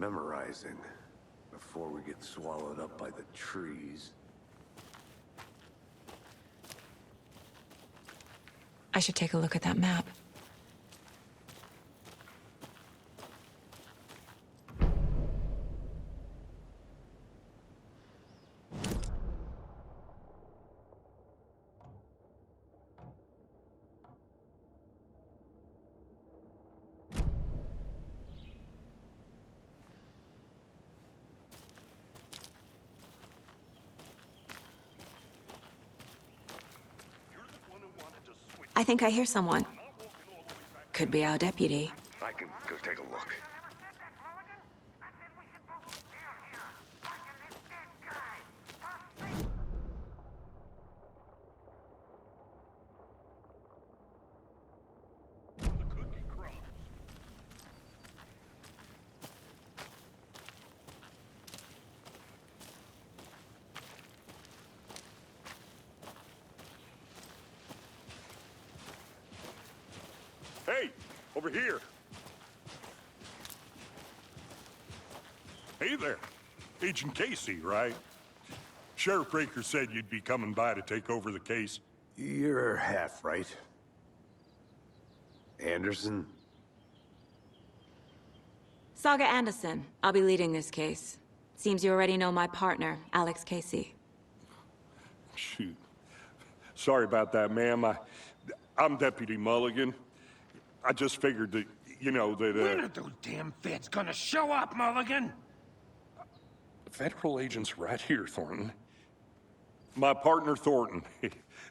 memorizing before we get swallowed up by the trees. I should take a look at that map. I think I hear someone. Could be our deputy. I can go take a look. Hey, over here. Hey there. Agent Casey, right? Sheriff Breaker said you'd be coming by to take over the case. You're half right. Anderson? Saga Anderson. I'll be leading this case. Seems you already know my partner, Alex Casey. Shoot. Sorry about that, ma'am. I'm Deputy Mulligan. I just figured that, you know, that, When are those damn feds gonna show up, Mulligan? Federal agents right here, Thornton. My partner, Thornton,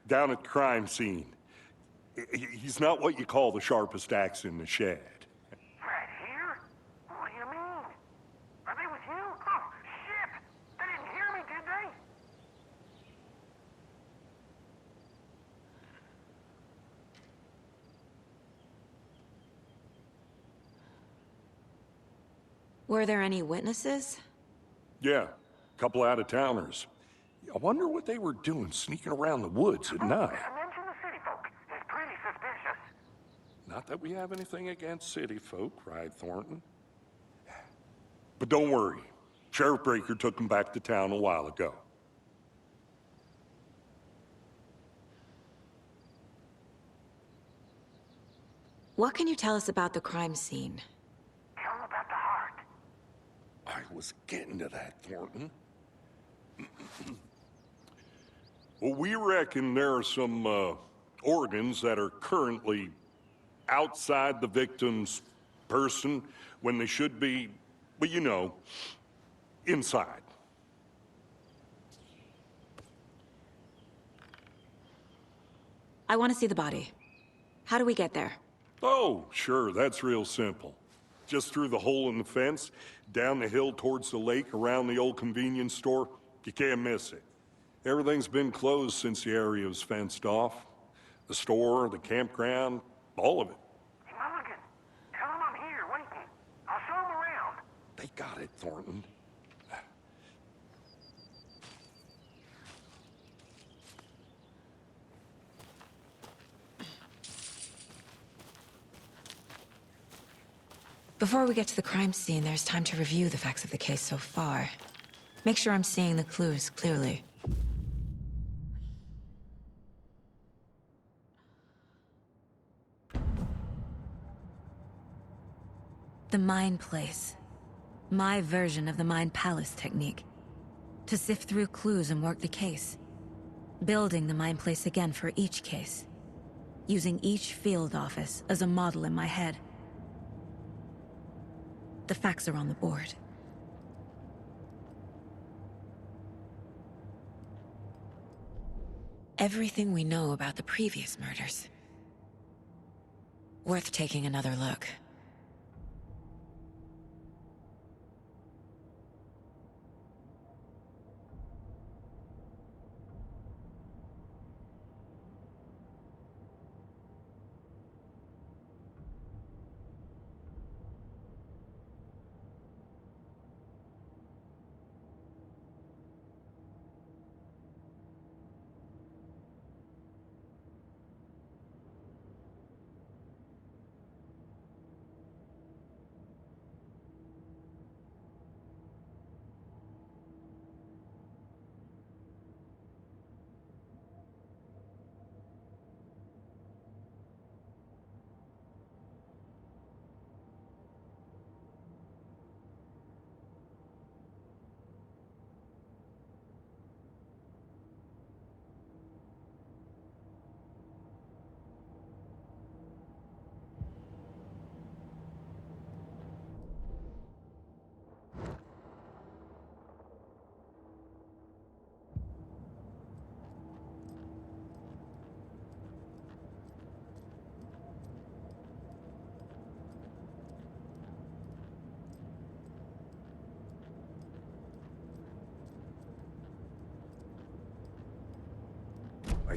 down at the crime scene. He's not what you call the sharpest axe in the shed. Right here? What do you mean? Are they with you? Oh, shit! They didn't hear me, did they? Were there any witnesses? Yeah, a couple out-of-towners. I wonder what they were doing sneaking around the woods at night. Mention the city folk. It's pretty suspicious. Not that we have anything against city folk, right, Thornton? But don't worry. Sheriff Breaker took them back to town a while ago. What can you tell us about the crime scene? Tell them about the heart. I was getting to that, Thornton. Well, we reckon there are some organs that are currently outside the victim's person when they should be, well, you know, inside. I want to see the body. How do we get there? Oh, sure, that's real simple. Just through the hole in the fence, down the hill towards the lake, around the old convenience store. You can't miss it. Everything's been closed since the area was fenced off. The store, the campground, all of it. Hey, Mulligan, tell them I'm here, waiting. I'll show them around. They got it, Thornton. Before we get to the crime scene, there's time to review the facts of the case so far. Make sure I'm seeing the clues clearly. The Mind Place. My version of the Mind Palace technique. To sift through clues and work the case. Building the Mind Place again for each case. Using each field office as a model in my head. The facts are on the board. Everything we know about the previous murders. Worth taking another look.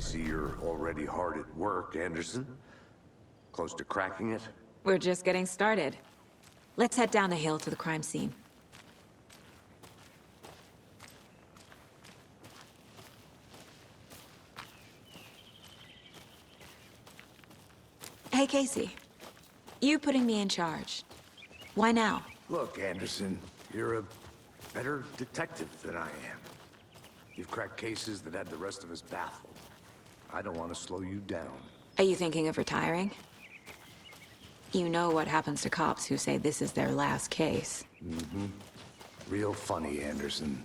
see you're already hard at work, Anderson. Close to cracking it? We're just getting started. Let's head down the hill to the crime scene. Hey, Casey. You putting me in charge. Why now? Look, Anderson, you're a better detective than I am. You've cracked cases that had the rest of us baffled. I don't want to slow you down. Are you thinking of retiring? You know what happens to cops who say this is their last case. Real funny, Anderson.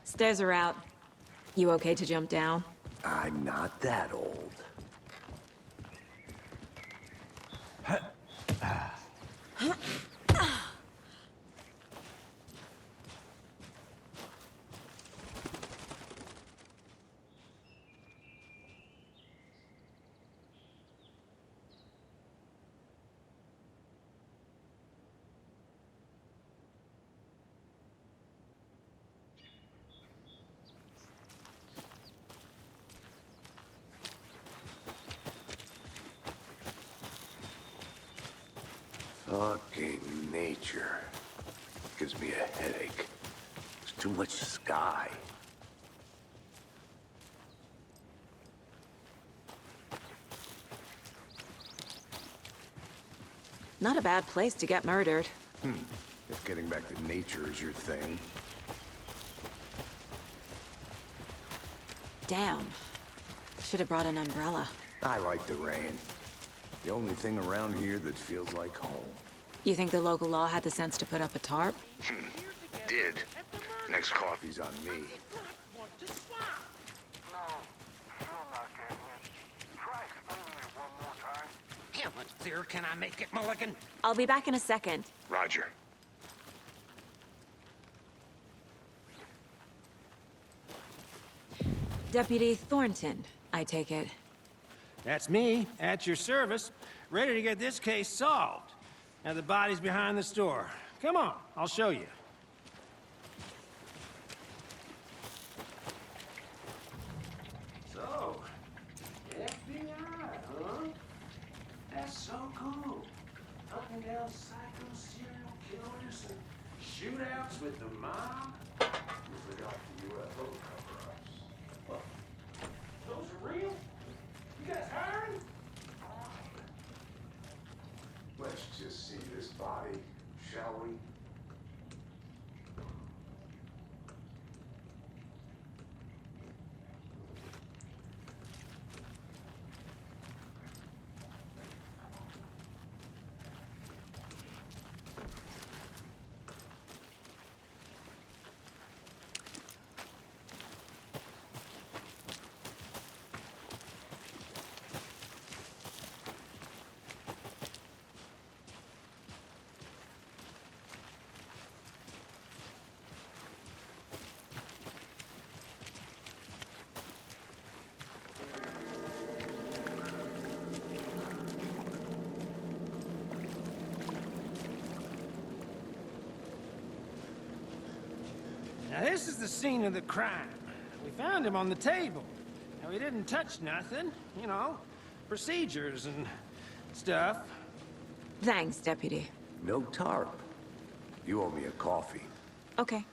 Stairs are out. You okay to jump down? I'm not that old. Fucking nature. Gives me a headache. There's too much sky. Not a bad place to get murdered. If getting back to nature is your thing. Damn. Should have brought an umbrella. I like the rain. The only thing around here that feels like home. You think the local law had the sense to put up a tarp? Did. Next coffee's on me. No, still not getting it. Try explaining it one more time. How much clearer can I make it, Mulligan? I'll be back in a second. Roger. Deputy Thornton, I take it. That's me, at your service, ready to get this case solved. Now the body's behind the store. Come on, I'll show you. So, FBI, huh? That's so cool. Hunting down psycho serial killers and shootouts with the mob. You forgot the UFO cover-ups. What? Those are real? You guys hiring? Let's just see this body, shall we? Now this is the scene of the crime. We found him on the table. Now he didn't touch nothing, you know, procedures and stuff. Thanks, Deputy. No tarp. You owe me a coffee. Okay.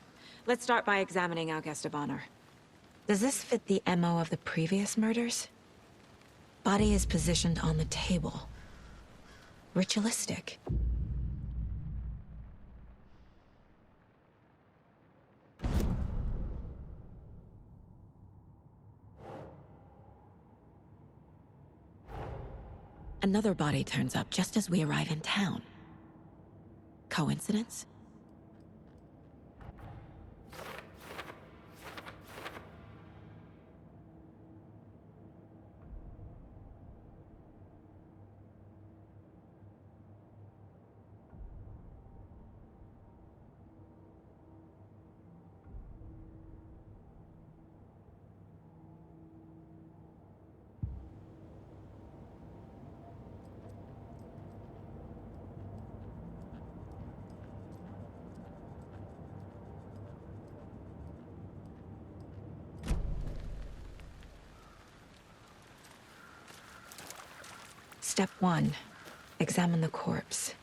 Let's start by examining our guest of honor. Does this fit the MO of the previous murders? Body is positioned on the table. Ritualistic. Another body turns up just as we arrive in town. Coincidence? Step 1. Examine the corpse.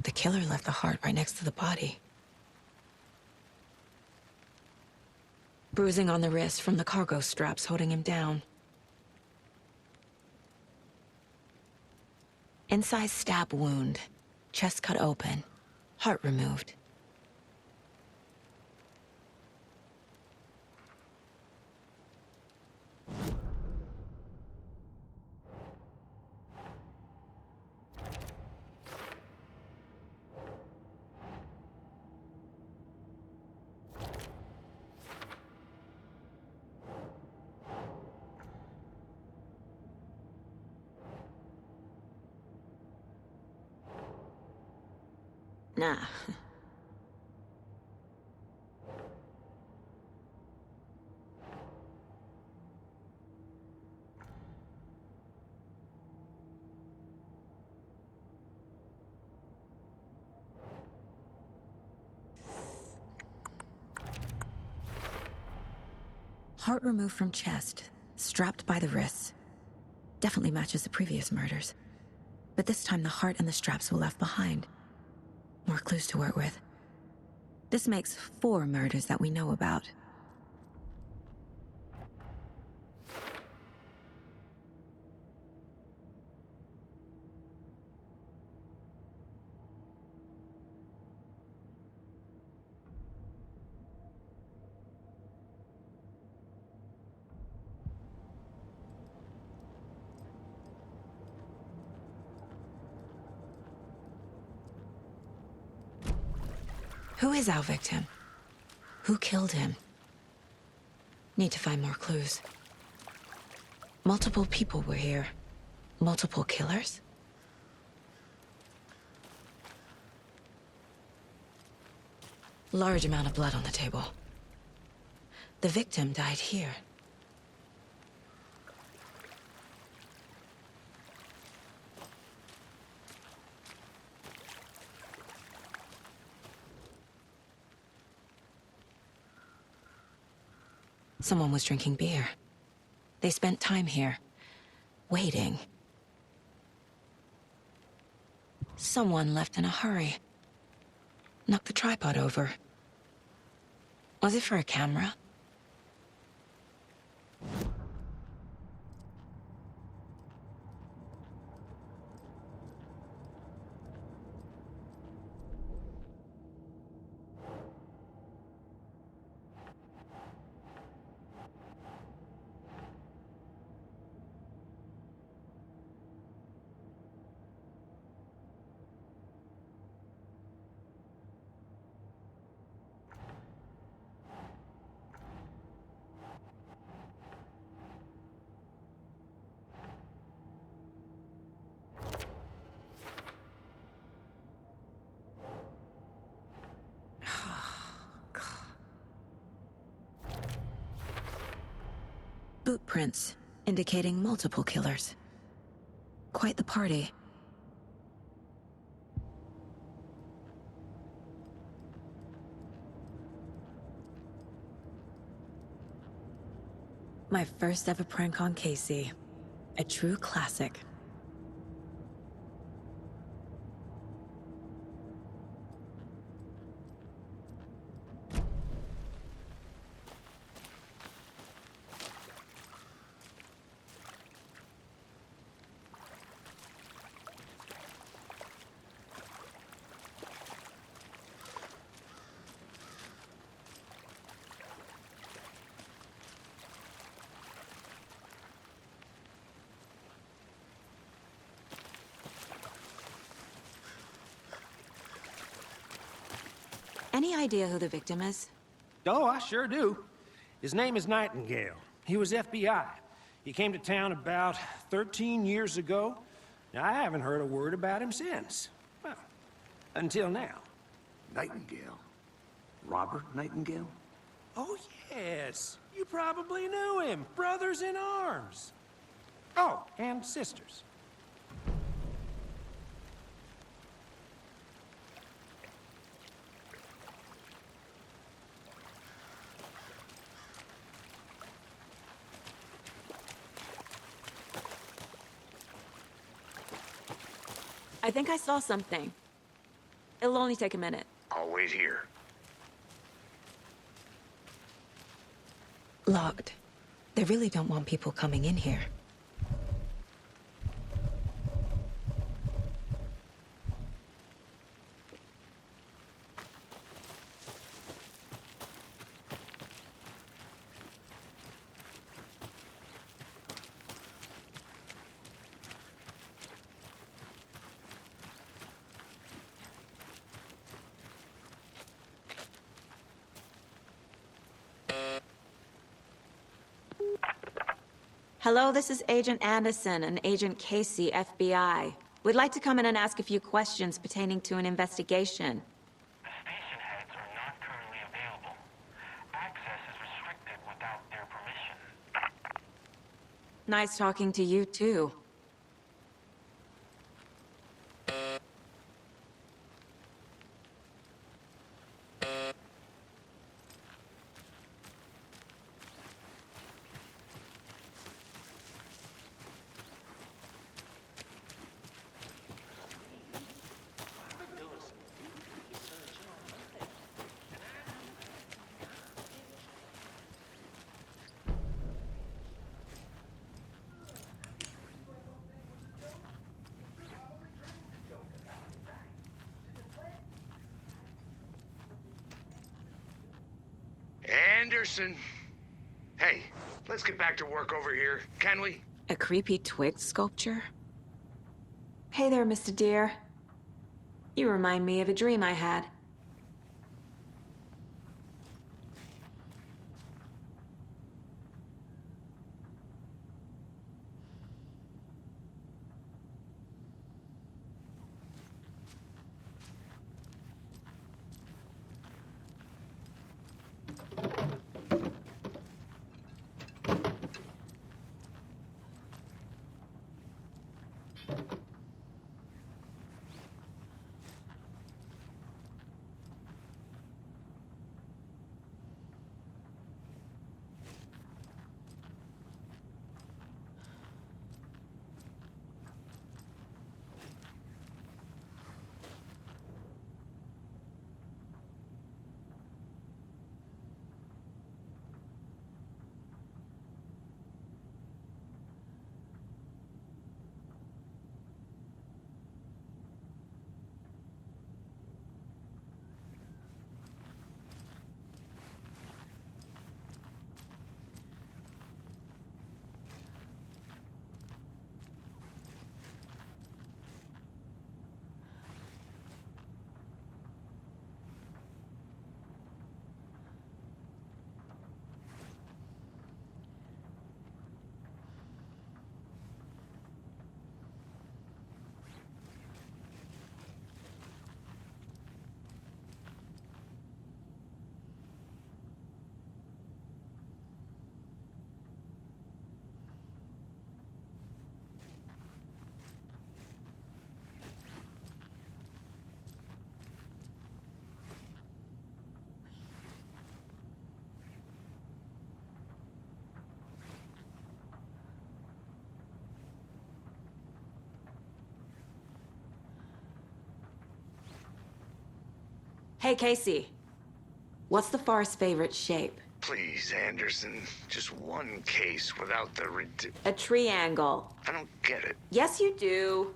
The killer left the heart right next to the body. Bruising on the wrist from the cargo straps holding him down. Incised stab wound. Chest cut open. Heart removed. Nah. Heart removed from chest, strapped by the wrists. Definitely matches the previous murders. But this time the heart and the straps were left behind. More clues to work with. This makes 4 murders that we know about. Who is our victim? Who killed him? Need to find more clues. Multiple people were here. Multiple killers? Large amount of blood on the table. The victim died here. Someone was drinking beer. They spent time here, waiting. Someone left in a hurry. Knocked the tripod over. Was it for a camera? Boot prints, indicating multiple killers. Quite the party. My first ever prank on Casey. A true classic. Any idea who the victim is? Oh, I sure do. His name is Nightingale. He was FBI. He came to town about 13 years ago. Now, I haven't heard a word about him since. Well, until now. Nightingale? Robert Nightingale? Oh, yes. You probably knew him. Brothers in arms. Oh, and sisters. I think I saw something. It'll only take a minute. I'll wait here. Locked. They really don't want people coming in here. Hello, this is Agent Anderson and Agent Casey, FBI. We'd like to come in and ask a few questions pertaining to an investigation. The station heads are not currently available. Access is restricted without their permission. Nice talking to you, too. Anderson. Hey, let's get back to work over here, can we? A creepy twig sculpture? Hey there, Mr. Deer. You remind me of a dream I had. Hey, Casey. What's the far's favorite shape? Please, Anderson. Just one case without the A triangle. I don't get it. Yes, you do.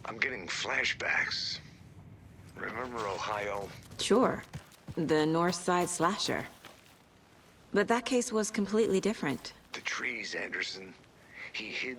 I'm getting flashbacks. Remember Ohio? Sure. The North Side slasher. But that case was completely different. The trees, Anderson. He hid